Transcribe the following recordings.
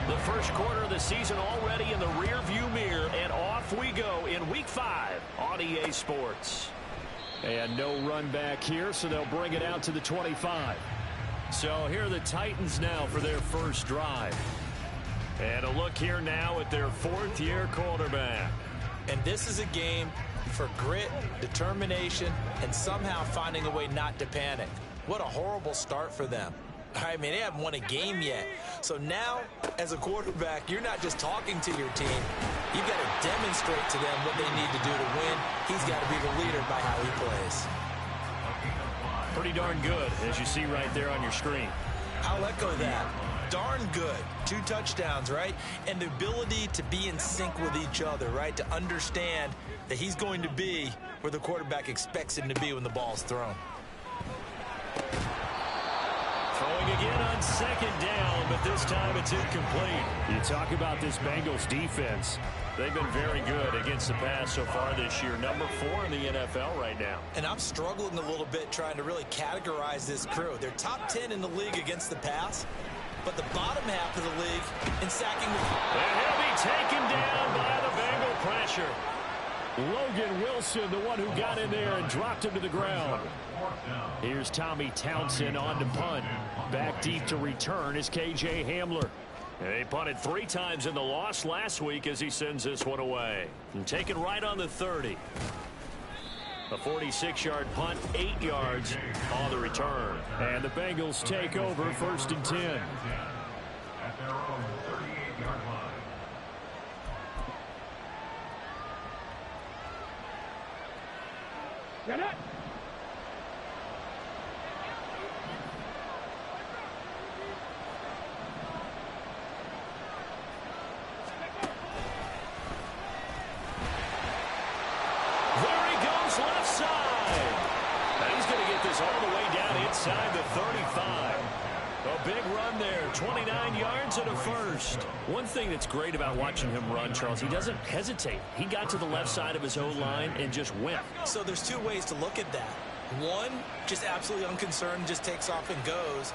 The first quarter of the season already in the rearview mirror, and off we go in Week 5 on EA Sports. And no run back here, so they'll bring it out to the 25. So here are the Titans now for their first drive. And a look here now at their fourth-year quarterback. And this is a game for grit, determination, and somehow finding a way not to panic. What a horrible start for them. I mean, they haven't won a game yet. So now, as a quarterback, you're not just talking to your team. You've got to demonstrate to them what they need to do to win. He's got to be the leader by how he plays. Pretty darn good, as you see right there on your screen. I'll echo that. Darn good. 2 touchdowns, right? And the ability to be in sync with each other, right? To understand that he's going to be where the quarterback expects him to be when the ball's thrown. Throwing again on second down, but this time it's incomplete. You talk about this Bengals defense. They've been very good against the pass so far this year. Number 4 in the NFL right now. And I'm struggling a little bit trying to really categorize this crew. They're top 10 in the league against the pass, but the bottom half of the league in sacking. And he'll be taken down by the Bengal pressure. Logan Wilson, the one who got in there and dropped him to the ground. Here's Tommy Townsend on to punt. Back deep to return is KJ Hamler. He punted 3 times in the loss last week as he sends this one away. And taken right on the 30. A 46-yard punt, 8 yards on the return. And the Bengals take over 1st and 10. At their own 38-yard line. Get it! Left side. And he's going to get this all the way down inside the 35. A big run there, 29 yards and a first. One thing that's great about watching him run, Charles, he doesn't hesitate. He got to the left side of his O-line and just went. So there's 2 ways to look at that. One, just absolutely unconcerned, just takes off and goes.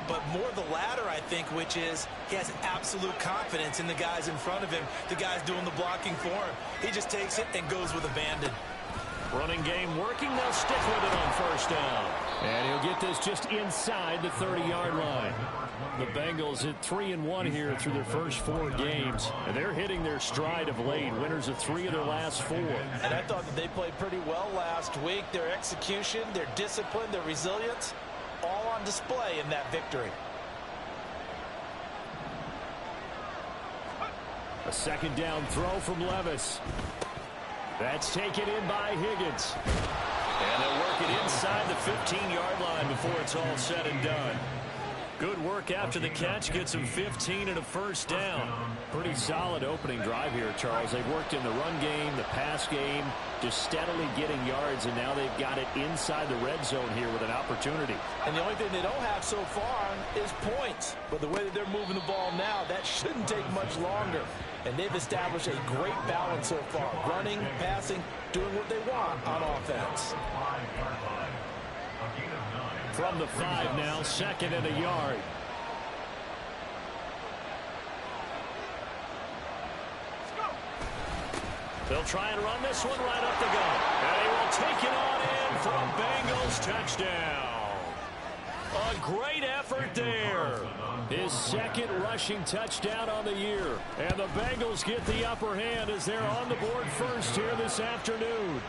But more the latter, I think, which is he has absolute confidence in the guys in front of him, the guys doing the blocking for him. He just takes it and goes with abandon. Running game working. They'll stick with it on 1st down. And he'll get this just inside the 30-yard line. The Bengals at 3-1 here through their first 4 games. And they're hitting their stride of late. Winners of 3 of their last 4. And I thought that they played pretty well last week. Their execution, their discipline, their resilience, all on display in that victory. A 2nd down throw from Levis. That's taken in by Higgins. And they'll work it inside the 15-yard line before it's all said and done. Good work after the catch. Gets him 15 and a 1st down. Pretty solid opening drive here, Charles. They've worked in the run game, the pass game, just steadily getting yards, and now they've got it inside the red zone here with an opportunity. And the only thing they don't have so far is points. But the way that they're moving the ball now, that shouldn't take much longer. And they've established a great balance so far. Running, passing, doing what they want on offense. From the 5 now, 2nd and a yard. They'll try and run this one right up the gut. And he will take it on in for a Bengals touchdown. A great effort there. His 2nd rushing touchdown on the year. And the Bengals get the upper hand as they're on the board first here this afternoon.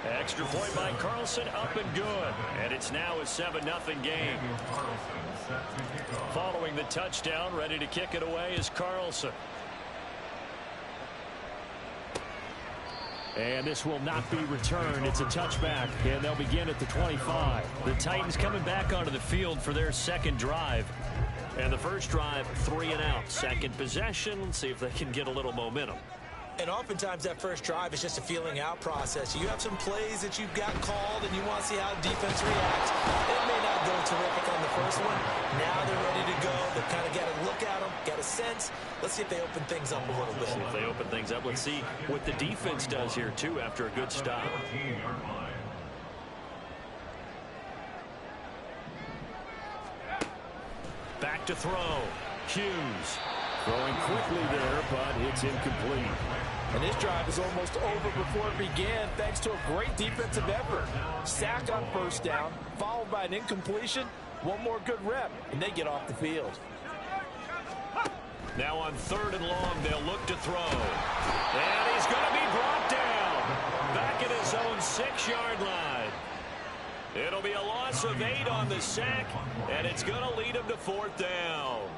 Extra point by Carlson, up and good. And it's now a 7-0 game. Following the touchdown, ready to kick it away is Carlson. And this will not be returned. It's a touchback, and they'll begin at the 25. The Titans coming back onto the field for their 2nd drive. And the first drive, 3 and out. 2nd possession. Let's see if they can get a little momentum. And oftentimes that first drive is just a feeling out process. You have some plays that you've got called and you want to see how defense reacts. It may not go terrific on the first one. Now they're ready to go. They've kind of got to look at them, got a sense. Let's see if they open things up a little bit. See if they open things up. Let's see what the defense does here, too, after a good stop. Back to throw. Hughes. Throwing quickly there, but it's incomplete. And this drive is almost over before it began thanks to a great defensive effort. Sack on first down, followed by an incompletion. One more good rep, and they get off the field. Now on 3rd and long, they'll look to throw. And he's going to be brought down. Back at his own 6-yard line. It'll be a loss of 8 on the sack, and it's going to lead him to 4th down.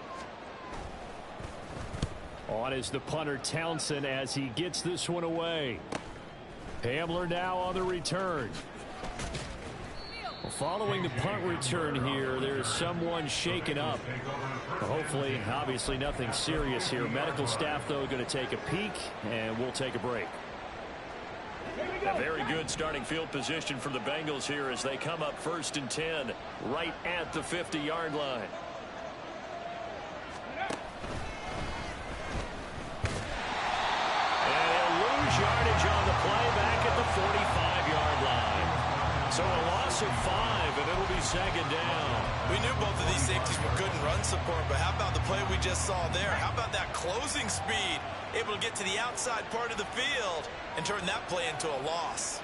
On is the punter Townsend as he gets this one away. Hamler now on the return. Well, following the punt return here, there's someone shaken up. Hopefully, obviously nothing serious here. Medical staff, though, going to take a peek, and we'll take a break. A very good starting field position for the Bengals here as they come up 1st and 10 right at the 50-yard line. And he'll lose yardage on the play back at the 45-yard line. So a loss of 5, and it'll be 2nd down. We knew both of these safeties were good in run support, but how about the play we just saw there? How about that closing speed? Able to get to the outside part of the field and turn that play into a loss.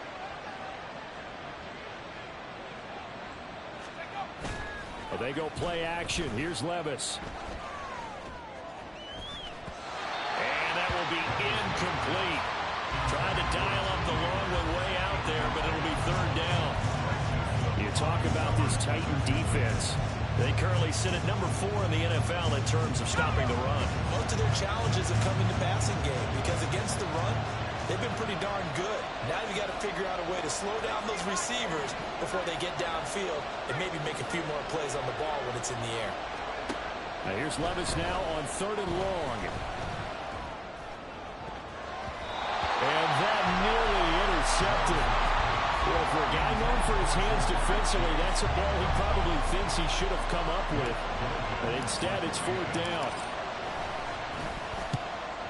Well, they go play action. Here's Levis. And that will be incomplete. Trying to dial up the long one way out there, but it'll be 3rd down. You talk about this Titan defense. They currently sit at number 4 in the NFL in terms of stopping the run. Most of their challenges have come in the passing game because against the run, they've been pretty darn good. Now you got to figure out a way to slow down those receivers before they get downfield and maybe make a few more plays on the ball when it's in the air. Now here's Levis now on 3rd and long. And that nearly intercepted. Well, for a guy known for his hands defensively, that's a ball he probably thinks he should have come up with. But instead, it's 4th down.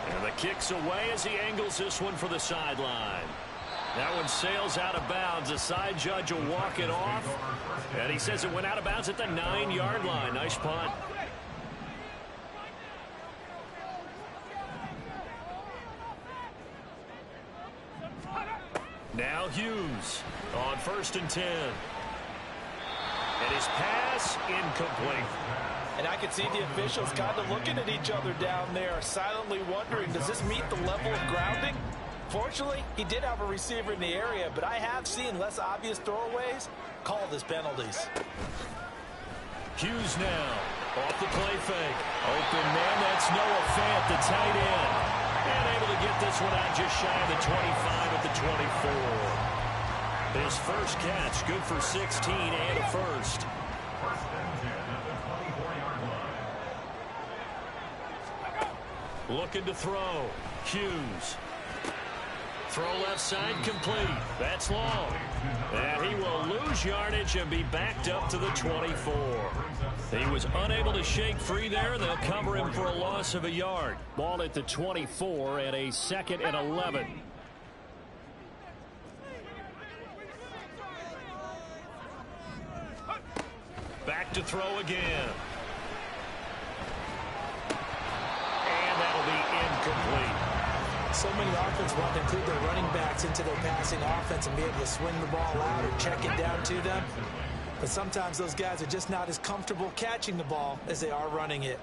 And the kick's away as he angles this one for the sideline. That one sails out of bounds. The side judge will walk it off. And he says it went out of bounds at the 9-yard line. Nice punt. Now Hughes on 1st and 10. And his pass incomplete. And I can see the officials kind of looking at each other down there, silently wondering, does this meet the level of grounding? Fortunately, he did have a receiver in the area, but I have seen less obvious throwaways called as penalties. Hughes now off the play fake. Open man, that's Noah Fant, the tight end. And able to get this one out just shy of the 25 at the 24. His first catch, good for 16 and a first. Looking to throw. Hughes. Throw left side complete. That's long. And he will lose yardage and be backed up to the 24. He was unable to shake free there. They'll cover him for a loss of a yard. Ball at the 24 and a 2nd and 11. Back to throw again. And that'll be incomplete. So many offenses want to include their running backs into their passing offense and be able to swing the ball out or check it down to them. But sometimes those guys are just not as comfortable catching the ball as they are running it.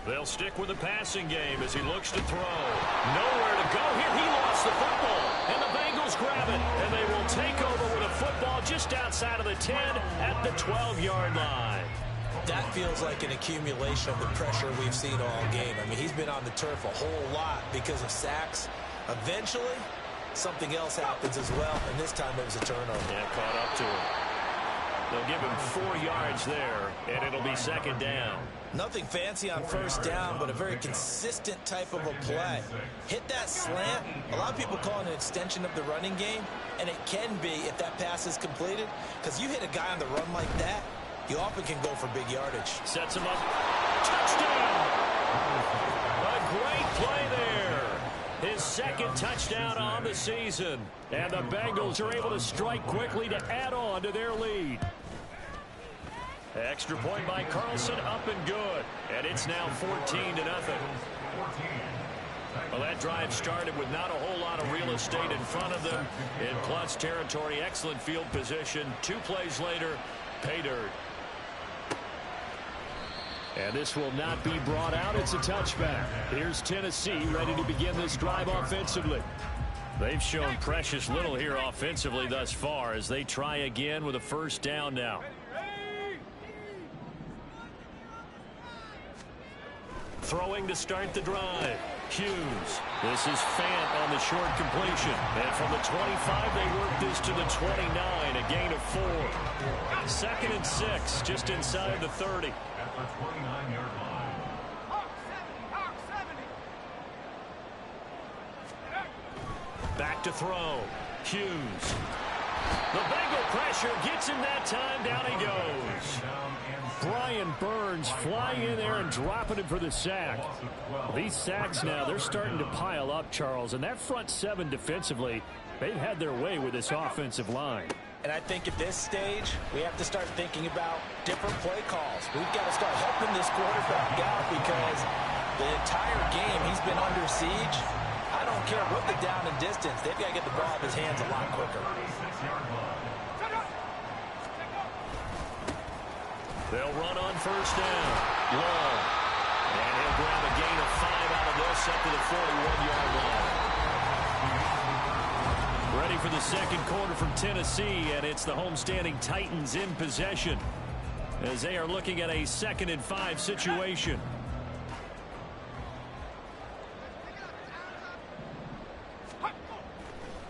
They'll stick with the passing game as he looks to throw. Nowhere to go here. He lost the football. And the Bengals grab it. And they will take over with a football just outside of the 10 at the 12-yard line. That feels like an accumulation of the pressure we've seen all game. I mean, he's been on the turf a whole lot because of sacks. Eventually, something else happens as well, and this time it was a turnover. Yeah, caught up to him. They'll give him 4 yards there, and it'll be 2nd down. Nothing fancy on first down, but a very consistent type of a play. Hit that slant. A lot of people call it an extension of the running game, and it can be if that pass is completed, because you hit a guy on the run like that, you often can go for big yardage. Sets him up. Touchdown! A great play there. His 2nd touchdown on the season. And the Bengals are able to strike quickly to add on to their lead. Extra point by Carlson, up and good. And it's now 14-0. Well, that drive started with not a whole lot of real estate in front of them. In plus territory, excellent field position. 2 plays later, pay dirt. And this will not be brought out. It's a touchback. Here's Tennessee ready to begin this drive offensively. They've shown precious little here offensively thus far as they try again with a first down now. Throwing to start the drive. Hughes. This is Fant on the short completion. And from the 25, they work this to the 29, a gain of 4. 2nd and 6, just inside the 30. At the 29-yard line. Back to throw. Hughes. The Bengal pressure gets him that time. Down he goes. Brian Burns flying in there and dropping him for the sack. These sacks now, they're starting to pile up, Charles. And that front 7 defensively, they've had their way with this offensive line. And I think at this stage, we have to start thinking about different play calls. We've got to start helping this quarterback out because the entire game he's been under siege. I don't care what the down and distance. They've got to get the ball in his hands a lot quicker. They'll run on first down. Long. And he'll grab a gain of 5 out of this up to the 41-yard line. Ready for the second quarter from Tennessee, and it's the homestanding Titans in possession as they are looking at a 2nd and 5 situation.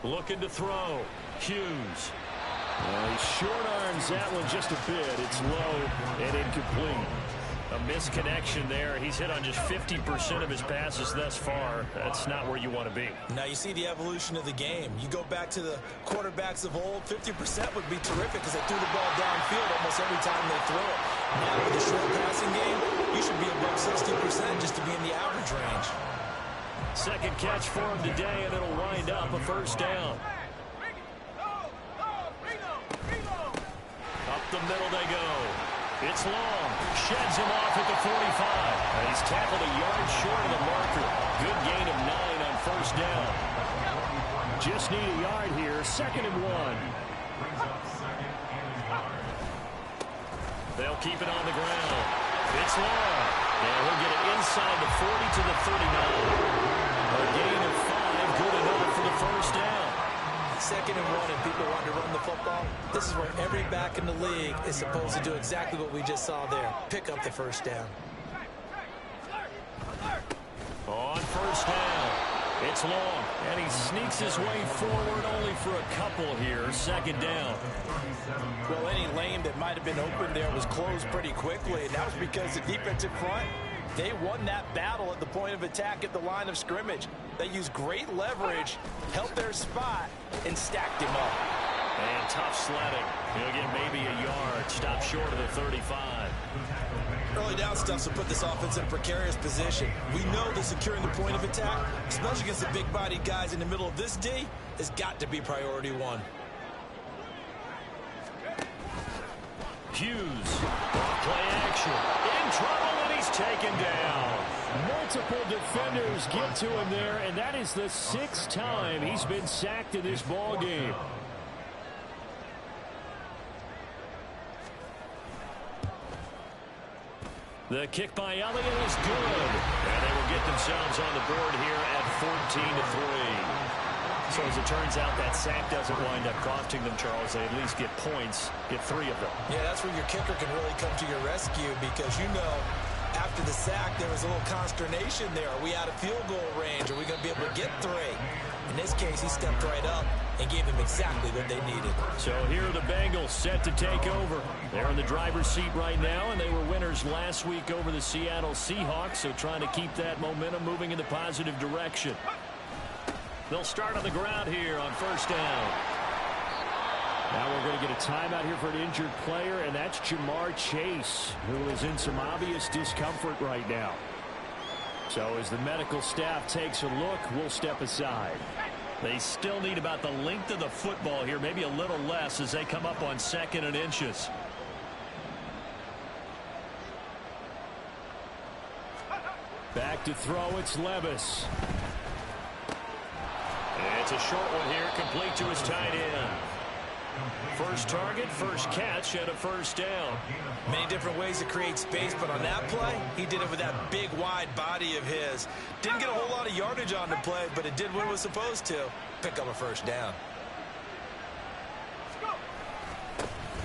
Looking to throw. Hughes. He short arms that one just a bit. It's low and incomplete. A misconnection there. He's hit on just 50% of his passes thus far. That's not where you want to be. Now you see the evolution of the game. You go back to the quarterbacks of old, 50% would be terrific because they threw the ball downfield almost every time they throw it. Now with the short passing game, you should be above 60% just to be in the average range. Second catch for him today, and it'll wind up a first down. Up the middle they go. It's long. Sheds him off at the 45. And he's tackled a yard short of the marker. Good gain of 9 on first down. Just need a yard here. 2nd and 1. They'll keep it on the ground. It's long. And he'll get it inside the 40 to the 39. A gain of 5. Good enough for the first down. 2nd and 1 and people want to run the football. This is where every back in the league is supposed to do exactly what we just saw there. Pick up the first down. On first down. It's long. And he sneaks his way forward only for a couple here. 2nd down. Well, any lane that might have been open there was closed pretty quickly. And that was because the defensive front, they won that battle at the point of attack at the line of scrimmage. They used great leverage, held their spot, and stacked him up. And tough sledding. He'll get maybe a yard. Stop short of the 35. Early down stuff will put this offense in a precarious position. We know that securing the point of attack, especially against the big-bodied guys in the middle of this D, has got to be priority 1. Hughes. Play action. In trouble, and he's taken down. Multiple defenders get to him there, and that is the 6th time he's been sacked in this ball game. The kick by Elliott is good. And they will get themselves on the board here at 14-3. So as it turns out, that sack doesn't wind up costing them, Charles. They at least get points, get 3 of them. Yeah, that's where your kicker can really come to your rescue because you know after the sack there was a little consternation there. Are we out of field goal range? Are we going to be able to get 3? In this case, he stepped right up and gave them exactly what they needed. So here are the Bengals set to take over. They're in the driver's seat right now, and they were winners last week over the Seattle Seahawks, so trying to keep that momentum moving in the positive direction. They'll start on the ground here on first down. Now we're going to get a timeout here for an injured player, and that's Jamar Chase, who is in some obvious discomfort right now. So as the medical staff takes a look, we'll step aside. They still need about the length of the football here, maybe a little less as they come up on 2nd and inches. Back to throw, it's Levis. And it's a short one here, complete to his tight end. First target, first catch, and a first down. Many different ways to create space, but on that play, he did it with that big, wide body of his. Didn't get a whole lot of yardage on the play, but it did what it was supposed to. Pick up a first down.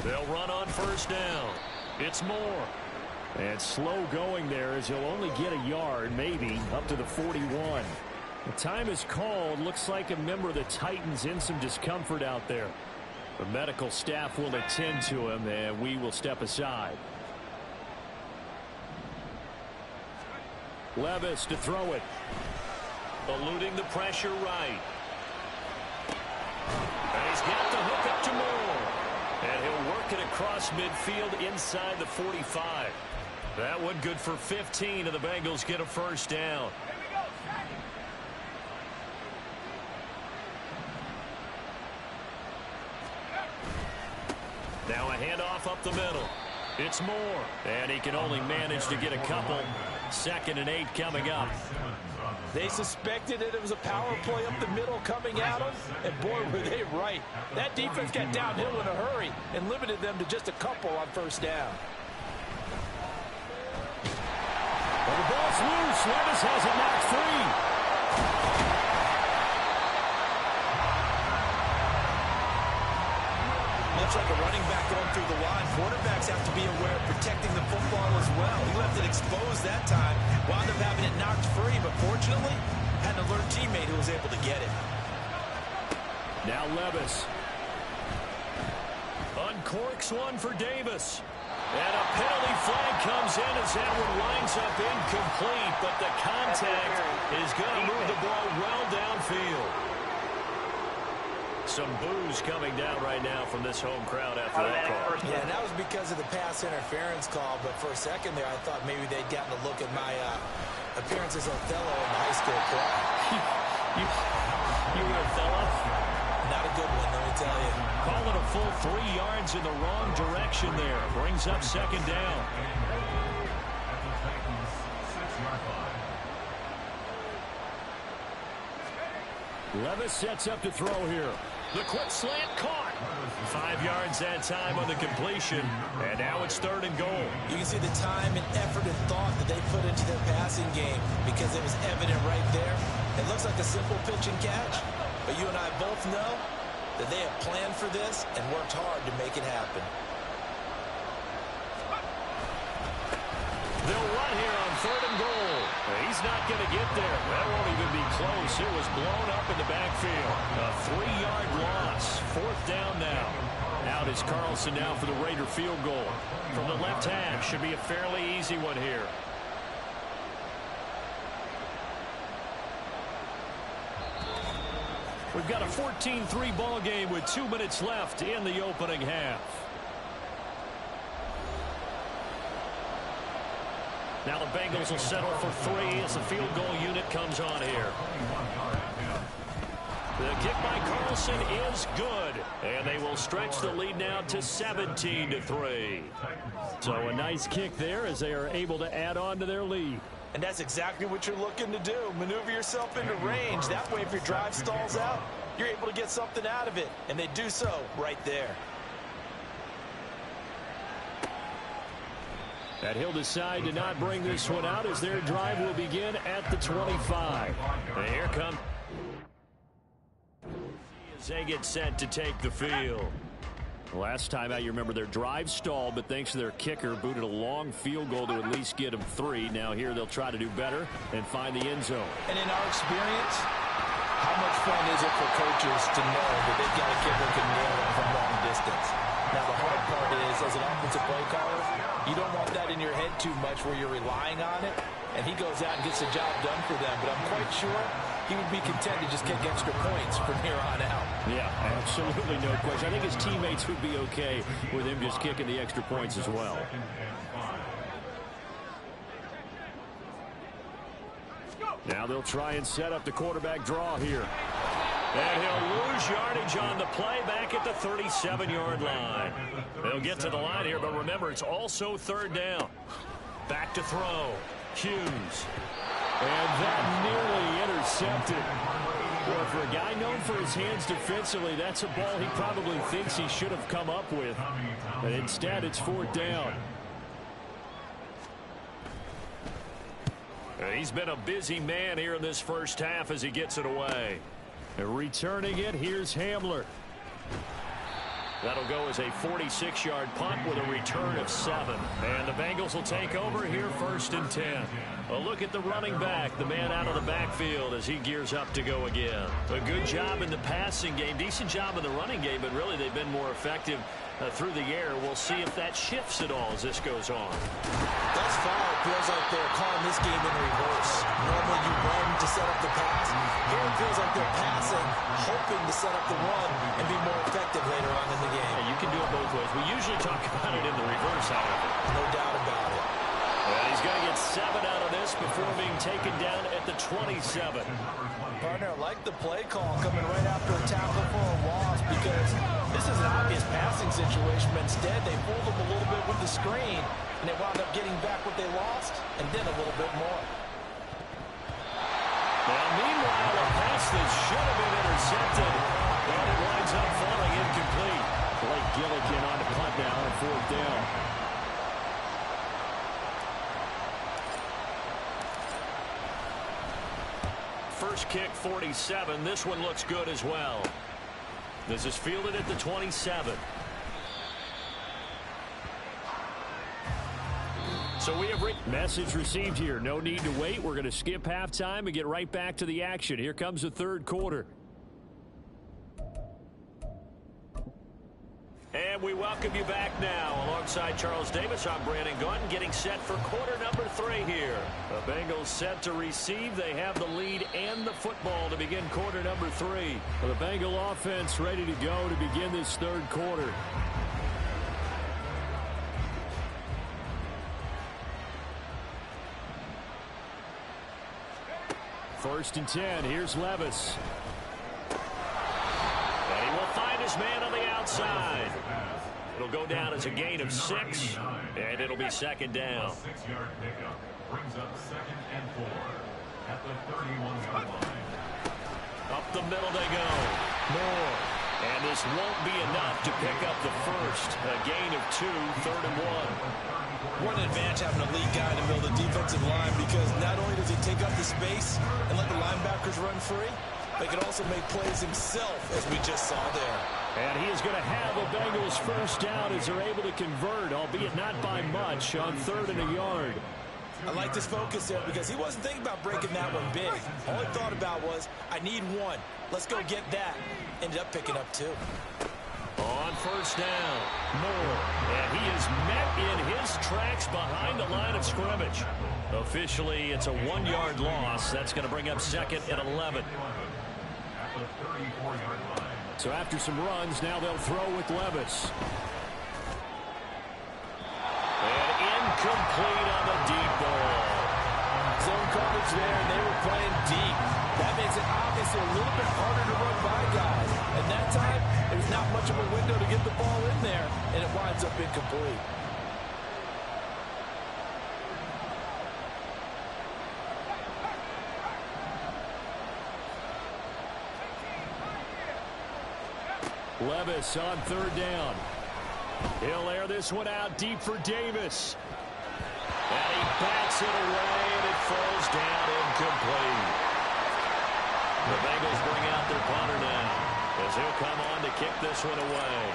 They'll run on first down. It's Moore. And slow going there as he'll only get a yard, maybe, up to the 41. The time is called. Looks like a member of the Titans in some discomfort out there. The medical staff will attend to him, and we will step aside. Levis to throw it. Eluding the pressure right. And he's got the hook up to Moore. And he'll work it across midfield inside the 45. That one good for 15, and the Bengals get a first down. Now a handoff up the middle. It's Moore. And he can only manage to get a couple. 2nd and 8 coming up. They suspected that it was a power play up the middle coming at them, and boy, were they right. That defense got downhill in a hurry and limited them to just a couple on first down. Well, the ball's loose. Levis has it knocked free. Much like a running back going through the line, quarterbacks have to be aware of protecting the football as well. He left it exposed that time, wound up having it knocked free, but fortunately, had an alert teammate who was able to get it. Now Levis. Uncorks one for Davis. And a penalty flag comes in as that one lines up incomplete, but the contact is going to move the ball well downfield. Some boos coming down right now from this home crowd after that call. Yeah, and that was because of the pass interference call, but for a second there, I thought maybe they'd gotten a look at my appearance as Othello in the high school play. you were Othello? Not a good one, let me tell you. Call it a full 3 yards in the wrong direction there. Brings up 2nd down. Levis sets up to throw here. The quick slant caught. 5 yards that time on the completion. And now it's 3rd and goal. You can see the time and effort and thought that they put into their passing game because it was evident right there. It looks like a simple pitch and catch, but you and I both know that they have planned for this and worked hard to make it happen. They'll run here on 3rd and goal. He's not going to get there. That won't even be close. It was blown up in the backfield. A 3-yard loss. 4th down now. Out is Carlson now for the Raider field goal. From the left hash. Should be a fairly easy one here. We've got a 14-3 ball game with 2 minutes left in the opening half. Now the Bengals will settle for 3 as the field goal unit comes on here. The kick by Carlson is good, and they will stretch the lead now to 17-3. So a nice kick there as they are able to add on to their lead. And that's exactly what you're looking to do. Maneuver yourself into range. That way, if your drive stalls out, you're able to get something out of it. And they do so right there. And he'll decide to not bring this one out as their drive will begin at the 25. And here come as they get set to take the field. Last time out, you remember their drive stalled, but thanks to their kicker, booted a long field goal to at least get them 3. Now here they'll try to do better and find the end zone. And in our experience, how much fun is it for coaches to know that they've got a kicker who can nail it from long distance? Now the hard part is, as an offensive play caller, you don't want that in your head too much where you're relying on it, and he goes out and gets the job done for them. But I'm quite sure he would be content to just kick extra points from here on out. Yeah, absolutely no question. I think his teammates would be okay with him just kicking the extra points as well. Now they'll try and set up the quarterback draw here. And he'll lose yardage on the play back at the 37-yard line. They'll get to the line here, but remember, it's also 3rd down. Back to throw. Hughes. And that nearly intercepted. Well, for a guy known for his hands defensively, that's a ball he probably thinks he should have come up with. But instead, it's 4th down. He's been a busy man here in this first half as he gets it away. And returning it, here's Hamler. That'll go as a 46-yard punt with a return of 7. And the Bengals will take over here 1st and 10. A look at the running back, the man out of the backfield as he gears up to go again. A good job in the passing game, decent job in the running game, but really they've been more effective through the air. We'll see if that shifts at all as this goes on. Thus far, it feels like they're calling this game in reverse. Normally you run to set up the pass. Here it feels like they're passing, hoping to set up the run and be more effective later on in the game. Yeah, you can do it both ways. We usually talk about it in the reverse, however. No doubt about it. And he's going to get 7 out of this before being taken down at the 27. Partner, I like the play call coming right after a tackle for a loss because this is an obvious passing situation, but instead they fooled them a little bit with the screen, and they wound up getting back what they lost and then a little bit more. Now, meanwhile, a pass that should have been intercepted, and it winds up falling incomplete. Blake Gillikin on the punt now on 4th down. First kick, 47. This one looks good as well. This is fielded at the 27. So we have message received here. No need to wait. We're going to skip halftime and get right back to the action. Here comes the 3rd quarter. And we welcome you back now. Alongside Charles Davis, I'm Brandon Gunn, getting set for quarter number 3 here. The Bengals set to receive. They have the lead and the football to begin quarter number 3. The Bengal offense ready to go to begin this 3rd quarter. First and 10. Here's Levis. And he will find his man on the outside. It'll go down as a gain of 6, and it'll be 2nd down. 6-yard pickup brings up 2nd and 4 at the 31-yard line. Up the middle they go. More. And this won't be enough to pick up the first. A gain of 2, 3rd and 1. What an advantage having a lead guy in the middle of the defensive line, because not only does he take up the space and let the linebackers run free, but he can also make plays himself, as we just saw there. And he is going to have the Bengals first down as they're able to convert, albeit not by much, on 3rd and a yard. I like this focus there because he wasn't thinking about breaking that one big. All he thought about was, I need 1. Let's go get that. Ended up picking up 2. On first down, Moore. And he is met in his tracks behind the line of scrimmage. Officially, it's a 1-yard loss. That's going to bring up 2nd and 11. So after some runs, now they'll throw with Levis. And incomplete on the deep ball. Zone coverage there, and they were playing deep. That makes it obviously a little bit harder to run by guys. And that time, there's not much of a window to get the ball in there, and it winds up incomplete. Levis on 3rd down. He'll air this one out deep for Davis. And he bats it away, and it falls down incomplete. The Bengals bring out their punter now as he'll come on to kick this one away.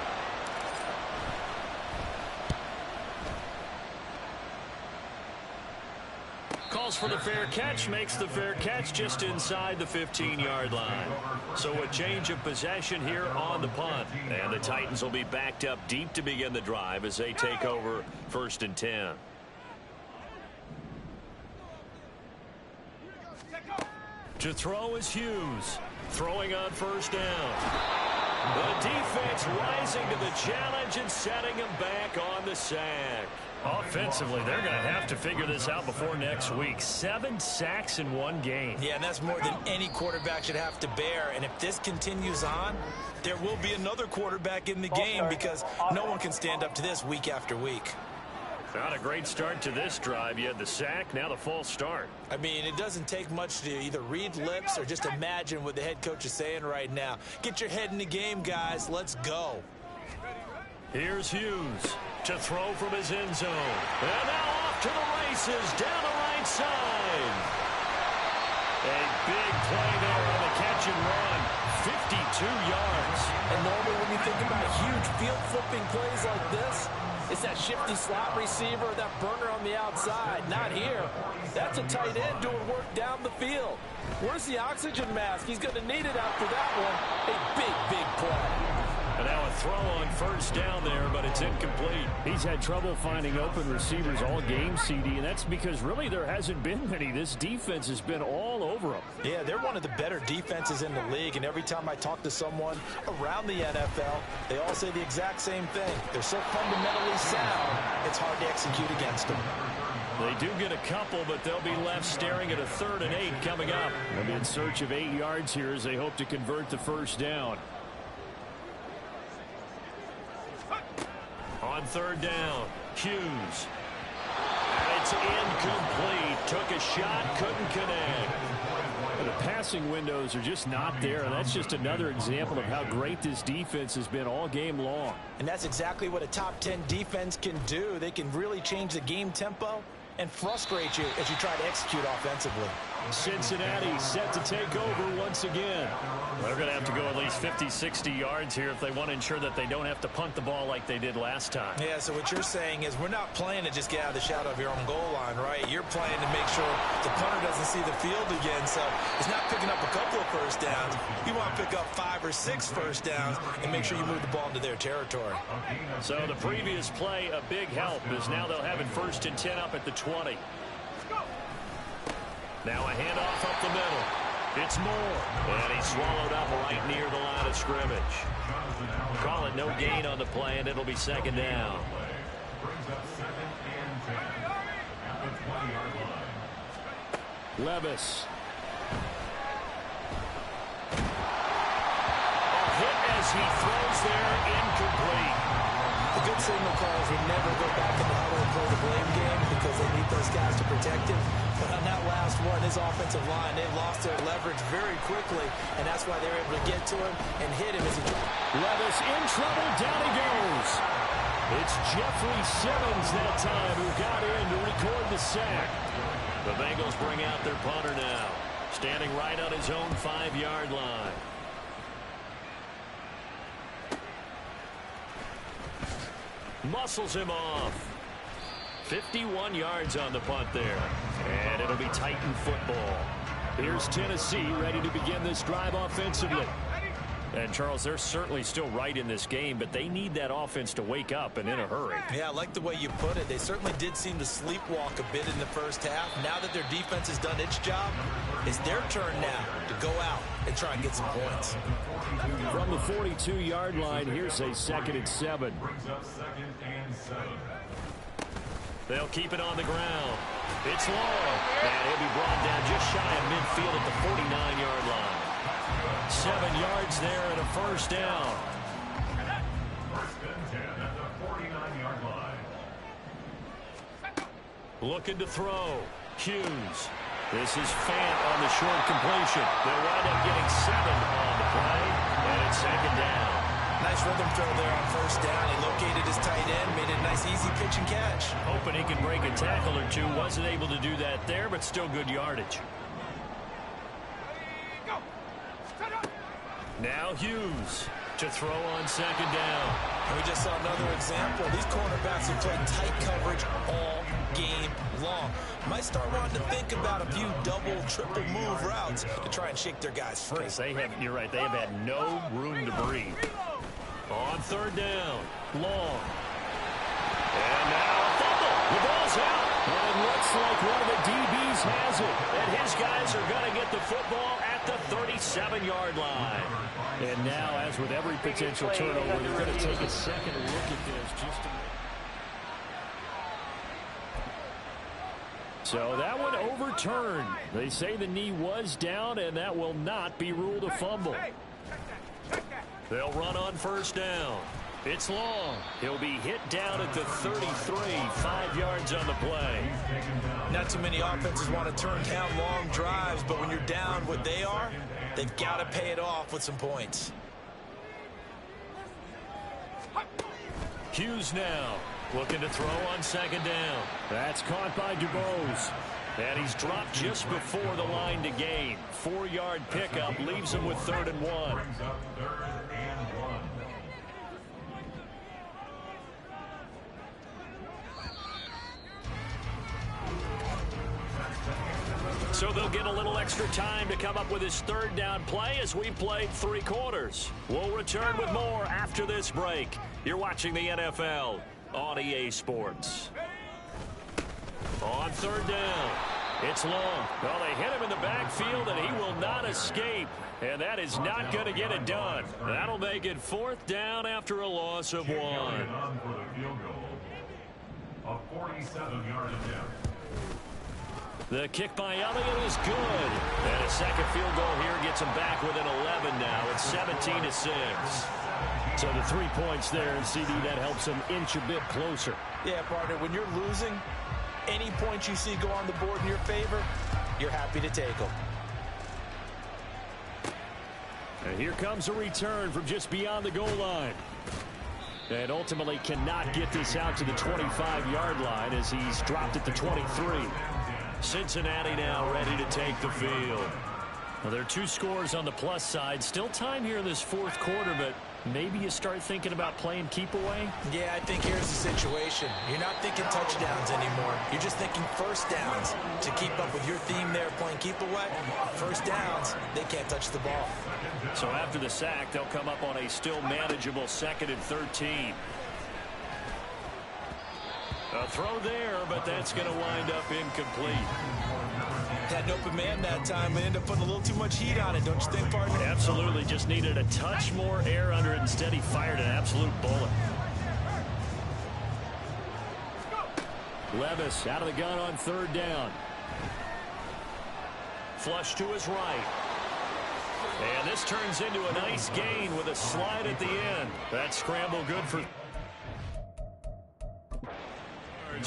Calls for the fair catch, makes the fair catch just inside the 15-yard line. So a change of possession here on the punt. And the Titans will be backed up deep to begin the drive as they take over 1st and 10. To throw is Hughes. Throwing on first down. The defense rising to the challenge and setting him back on the sack. Offensively, they're going to have to figure this out before next week. 7 sacks in 1 game. Yeah, and that's more than any quarterback should have to bear. And if this continues on, there will be another quarterback in the game because no one can stand up to this week after week. Not a great start to this drive. You had the sack, now the false start. I mean, it doesn't take much to either read lips or just imagine what the head coach is saying right now. Get your head in the game, guys. Let's go. Here's Hughes to throw from his end zone. And now off to the races down the right side. A big play there on the catch and run. 52 yards. And normally when you think about huge field flipping plays like this, it's that shifty slot receiver, that burner on the outside. Not here. That's a tight end doing work down the field. Where's the oxygen mask? He's going to need it after that one. A big, big play. And now a throw on first down there, but it's incomplete. He's had trouble finding open receivers all game, CD, and that's because really there hasn't been many. This defense has been all over them. Yeah, they're one of the better defenses in the league, and every time I talk to someone around the NFL, they all say the exact same thing. They're so fundamentally sound, it's hard to execute against them. They do get a couple, but they'll be left staring at a 3rd and 8 coming up. They'll be in search of 8 yards here as they hope to convert the first down. On 3rd down, Hughes. And it's incomplete. Took a shot, couldn't connect. The passing windows are just not there, and that's just another example of how great this defense has been all game long. And that's exactly what a top 10 defense can do. They can really change the game tempo and frustrate you as you try to execute offensively. Cincinnati set to take over once again. They're going to have to go at least 50, 60 yards here if they want to ensure that they don't have to punt the ball like they did last time. Yeah, so what you're saying is we're not playing to just get out of the shadow of your own goal line, right? You're playing to make sure the punter doesn't see the field again. So it's not picking up a couple of first downs. You want to pick up 5 or 6 first downs and make sure you move the ball into their territory. So the previous play, a big help, is now they'll have it 1st and 10 up at the 20. Now a handoff up the middle. It's Moore. And he's swallowed up right near the line of scrimmage. Call it no gain on the play, and it'll be 2nd down. Levis. A hit as he throws there, incomplete. The good signal calls would never go back in the huddle and play the blame game because they need those guys to protect him. But on that last one, his offensive line, they lost their leverage very quickly, and that's why they were able to get to him and hit him as he tried. Levis in trouble, down he goes. It's Jeffrey Simmons that time who got in to record the sack. The Bengals bring out their punter now, standing right on his own 5-yard line. Muscles him off. 51 yards on the punt there. And it'll be Titan football. Here's Tennessee ready to begin this drive offensively. And, Charles, they're certainly still right in this game, but they need that offense to wake up and in a hurry. Yeah, I like the way you put it. They certainly did seem to sleepwalk a bit in the first half. Now that their defense has done its job, it's their turn now to go out and try and get some points. From the 42-yard line, here's a 2nd and 7. They'll keep it on the ground. It's long, and he'll be brought down just shy of midfield at the 49-yard line. 7 yards there and a first down. First and 10 at the 49-yard line. Looking to throw. Hughes. This is Fant on the short completion. They'll wind up getting 7 on the play, and it's 2nd down. Nice rhythm throw there on first down. He located his tight end, made it a nice easy pitch and catch. Hoping he could break a tackle or two. Wasn't able to do that there, but still good yardage. Now Hughes to throw on 2nd down. And we just saw another example. These cornerbacks have played tight coverage all game long. Might start wanting to think about a few double, triple move routes to try and shake their guys free. You're right, they have had no room to breathe. On 3rd down, long. And now a fumble. The ball's out. And it looks like one of the DBs has it. And his guys are going to get the football at the 37-yard line. And now, as with every potential turnover, they're going to take a second look at this just to... So that one overturned. They say the knee was down, and that will not be ruled a fumble. They'll run on first down. It's long. He'll be hit down at the 33, 5 yards on the play. Not too many offenses want to turn down long drives, but when you're down what they are, they've got to pay it off with some points. Hughes now looking to throw on second down. That's caught by DuBose. And he's dropped just before the line to gain. 4-yard pickup leaves him with 3rd and 1. So they'll get a little extra time to come up with his 3rd down play as we played 3 quarters. We'll return with more after this break. You're watching the NFL on EA Sports. On 3rd down, it's long. Well, they hit him in the backfield, and he will not escape. And that is not going to get it done. That'll make it 4th down after a loss of 1. A 47-yard attempt. The kick by Elliott is good. And a second field goal here gets him back within 11 now. It's 17-6. So the 3 points there, and CD, that helps him inch a bit closer. Yeah, partner, when you're losing, any points you see go on the board in your favor, you're happy to take them. And here comes a return from just beyond the goal line. And ultimately cannot get this out to the 25-yard line as he's dropped at the 23. Cincinnati now ready to take the field. Well, there are 2 scores on the plus side. Still time here in this 4th quarter, but maybe you start thinking about playing keep away? Yeah, I think here's the situation. You're not thinking touchdowns anymore. You're just thinking first downs. To keep up with your theme there, playing keep away, first downs, they can't touch the ball. So after the sack, they'll come up on a still manageable 2nd and 13. A throw there, but that's going to wind up incomplete. Had an open man that time and ended up putting a little too much heat on it, don't you think, partner? Absolutely. Just needed a touch more air under it. Instead, he fired an absolute bullet. Levis out of the gun on 3rd down. Flush to his right. And this turns into a nice gain with a slide at the end. That scramble good for...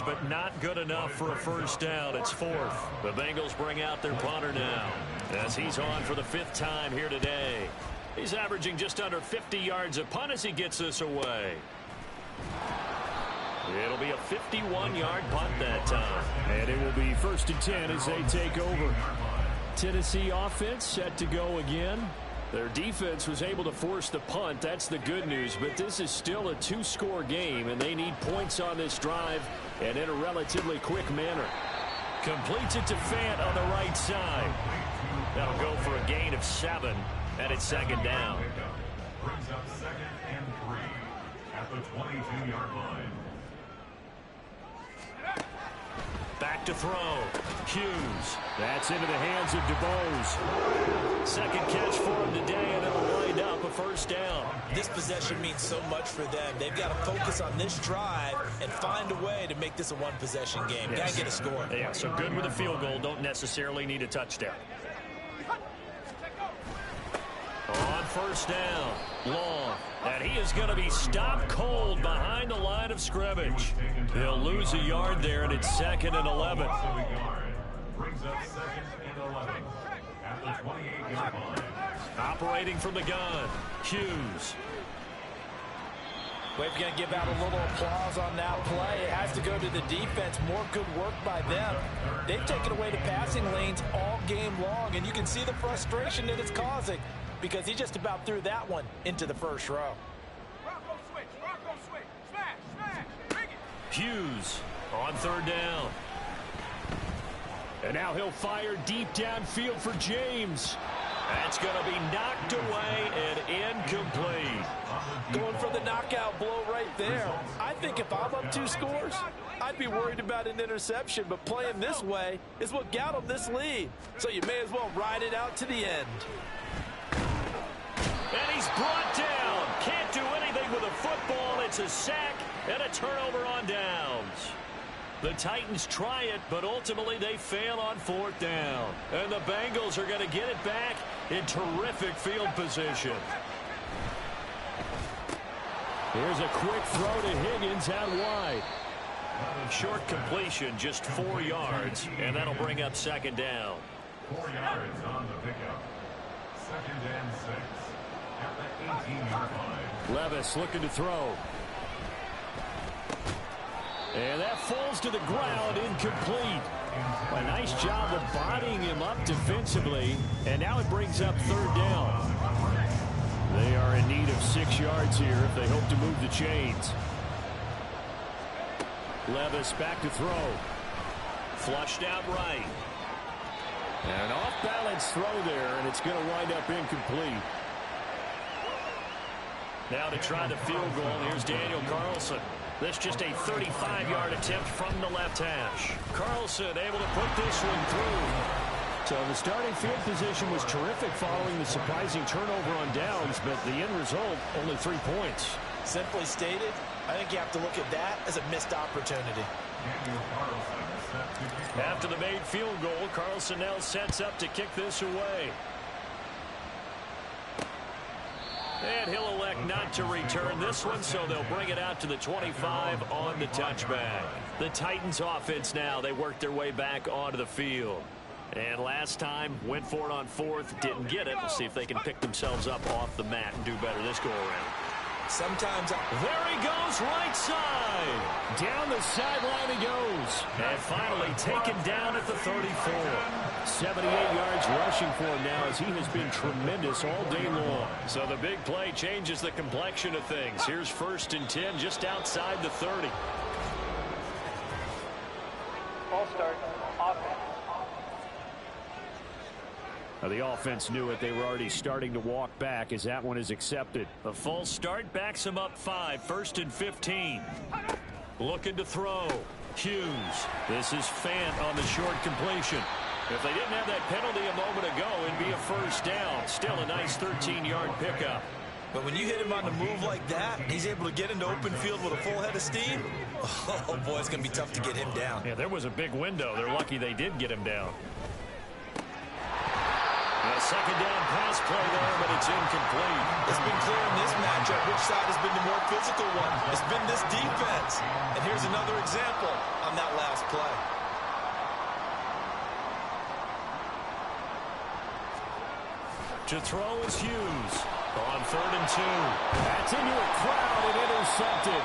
but not good enough for a first down. It's 4th. The Bengals bring out their punter now as he's on for the 5th time here today. He's averaging just under 50 yards a punt as he gets this away. It'll be a 51-yard punt that time. And it will be 1st and 10 as they take over. Tennessee offense set to go again. Their defense was able to force the punt. That's the good news. But this is still a 2-score game, and they need points on this drive and in a relatively quick manner. Completes it to Fant on the right side. That'll go for a gain of 7, and it's 2nd down. Brings up 2nd and 3 at the 22-yard line. Back to throw. Hughes. That's into the hands of DuBose. Second catch for him today, and it'll wind up a first down. This possession means so much for them. They've got to focus on this drive and find a way to make this a one-possession game. Yes. Got to get a score. Yeah, so good with a field goal. Don't necessarily need a touchdown. On 1st down, Long. And he is going to be stopped cold behind the line of scrimmage. He'll lose a yard there, and it's 2nd and 11. Brings up 2nd and 11 at the 28-yard line. Operating from the gun, Hughes. We're going to give out a little applause on that play. It has to go to the defense. More good work by them. They've taken away the passing lanes all game long, and you can see the frustration that it's causing because he just about threw that one into the first row. Rocco switch, smash, bring it. Hughes on 3rd down. And now he'll fire deep downfield for James. That's going to be knocked away and incomplete. Going for the knockout blow right there. I think if I'm up 2 scores, I'd be worried about an interception, but playing this way is what got him this lead. So you may as well ride it out to the end. And he's brought down. Can't do anything with a football. It's a sack and a turnover on downs. The Titans try it, but ultimately they fail on 4th down. And the Bengals are going to get it back in terrific field position. Here's a quick throw to Higgins out wide. Short completion, just 4 yards, and that'll bring up second down. 4 yards on the pickup. Second and 6 at the 18-yard line. Levis looking to throw. And that falls to the ground, incomplete. A nice job of bodying him up defensively, and now it brings up third down. They are in need of 6 yards here if they hope to move the chains. Levis back to throw. Flushed out right. And an off-balance throw there, and it's going to wind up incomplete. Now to try the field goal, here's Daniel Carlson. This just a 35-yard attempt from the left hash. Carlson able to put this one through. So the starting field position was terrific following the surprising turnover on downs, but the end result, only 3 points. Simply stated, I think you have to look at that as a missed opportunity. After the made field goal, Carlson now sets up to kick this away. And he'll elect not to return this one, so they'll bring it out to the 25 on the touchback. The Titans offense now, they worked their way back onto the field. And last time, went for it on fourth, didn't get it. We'll see if they can pick themselves up off the mat and do better this go-around. Sometimes... There he goes, right side. Down the sideline he goes. And finally taken down at the 34. 78 yards rushing for him now as he has been tremendous all day long. So the big play changes the complexion of things. Here's 1st and 10 just outside the 30. Ball start. Offense. The offense knew it. They were already starting to walk back as that one is accepted. The false start backs him up 5. 1st and 15. Looking to throw. Hughes. This is Fant on the short completion. If they didn't have that penalty a moment ago, it'd be a first down. Still a nice 13-yard pickup. But when you hit him on the move like that, he's able to get into open field with a full head of steam. Oh, boy, it's going to be tough to get him down. Yeah, there was a big window. They're lucky they did get him down. A second down pass play there, but it's incomplete. It's been clear in this matchup which side has been the more physical one. It's been this defense. And here's another example on that last play. To throw is Hughes. On 3rd and 2. That's into a crowd and intercepted.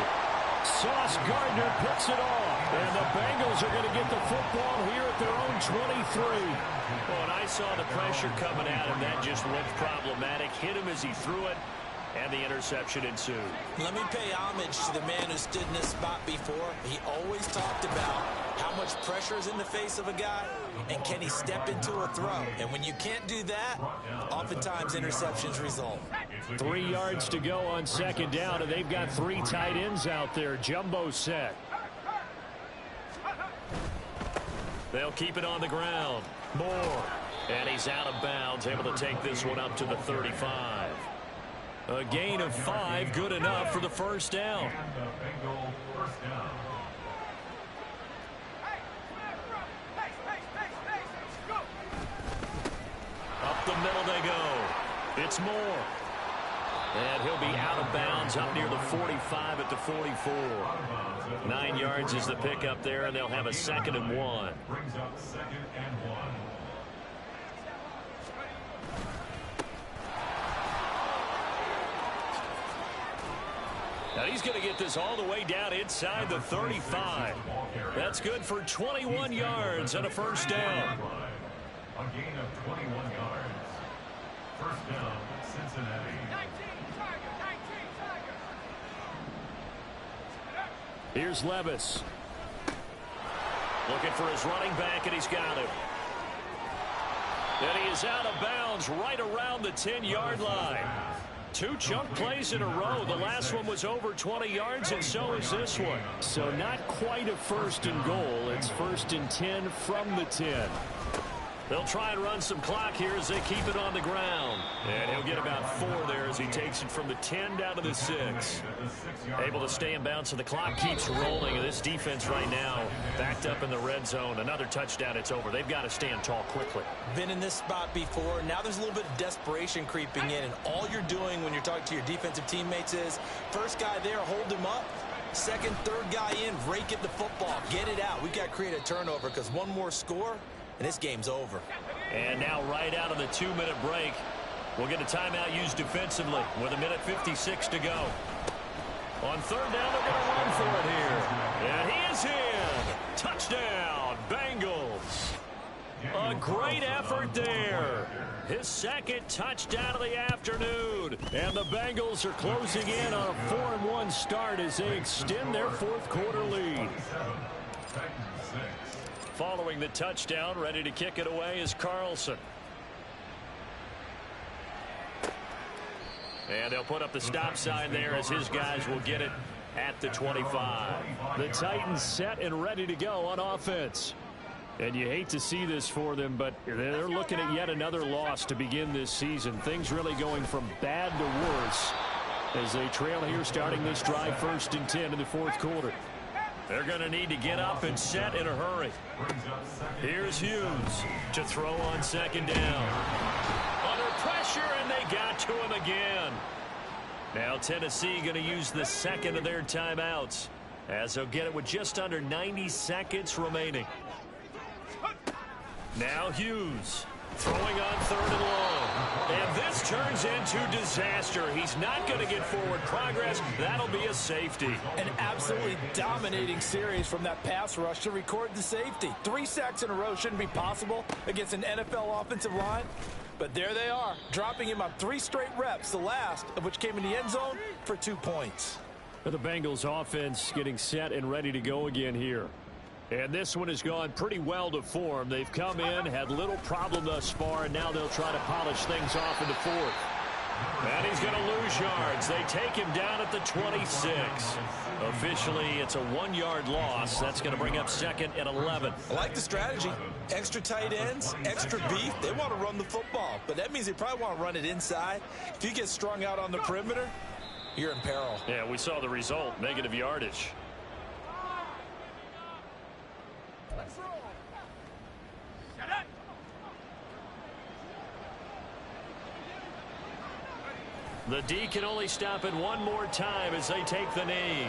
Sauce Gardner picks it off. And the Bengals are going to get the football here at their own 23. Well, and I saw the pressure coming at him. That just looked problematic. Hit him as he threw it. And the interception ensued. Let me pay homage to the man who stood in this spot before. He always talked about how much pressure is in the face of a guy and can he step into a throw. And when you can't do that, oftentimes interceptions result. 3 yards to go on second down, and they've got 3 tight ends out there. Jumbo set. They'll keep it on the ground. Moore. And he's out of bounds, able to take this one up to the 35. A gain of 5, good enough for the first down. And the Bengal first down. Up the middle they go. It's Moore. And he'll be out of bounds up near the 45 at the 44. 9 yards is the pickup there, and they'll have a 2nd and 1. Brings up 2nd and 1. Now he's going to get this all the way down inside the 35. That's good for 21 yards and a first down. A gain of 21 yards. First down, Cincinnati. Here's Levis. Looking for his running back, and he's got him. And he is out of bounds right around the 10-yard line. 2 chunk plays in a row. The last one was over 20 yards, and so is this one. So not quite a 1st and goal. It's 1st and 10 from the 10. They'll try and run some clock here as they keep it on the ground. And he'll get about 4 there as he takes it from the 10 down to the 6. Able to stay in bounds, so the clock keeps rolling. And this defense right now backed up in the red zone. Another touchdown, it's over. They've got to stand tall quickly. Been in this spot before. Now there's a little bit of desperation creeping in. And all you're doing when you're talking to your defensive teammates is, first guy there, hold him up. Second, third guy in, rake at the football. Get it out. We've got to create a turnover because one more score, and this game's over. And now right out of the 2-minute break, we'll get a timeout used defensively with 1:56 to go. On third down, they're going to run for it here. And he is in. Touchdown, Bengals. A great effort there. His second touchdown of the afternoon. And the Bengals are closing in on a 4-1 start as they extend their fourth quarter lead. Following the touchdown, ready to kick it away is Carlson. And they'll put up the stop sign there as his guys will get it at the 25. The Titans set and ready to go on offense. And you hate to see this for them, but they're looking at yet another loss to begin this season. Things really going from bad to worse as they trail here starting this drive 1st and 10 in the fourth quarter. They're going to need to get up and set in a hurry. Here's Hughes to throw on second down. Under pressure, and they got to him again. Now Tennessee going to use the second of their timeouts as they'll get it with just under 90 seconds remaining. Now Hughes throwing on third and long. And this turns into disaster. He's not going to get forward progress. That'll be a safety. An absolutely dominating series from that pass rush to record the safety. 3 sacks in a row shouldn't be possible against an NFL offensive line. But there they are, dropping him on 3 straight reps, the last of which came in the end zone for 2 points. The Bengals offense getting set and ready to go again here. And this one has gone pretty well to form. They've come in, had little problem thus far, and now they'll try to polish things off in the fourth. And he's going to lose yards. They take him down at the 26. Officially, it's a 1-yard loss. That's going to bring up 2nd and 11. I like the strategy. Extra tight ends, extra beef. They want to run the football, but that means they probably want to run it inside. If you get strung out on the perimeter, you're in peril. Yeah, we saw the result, negative yardage. The D can only stop it one more time as they take the knee.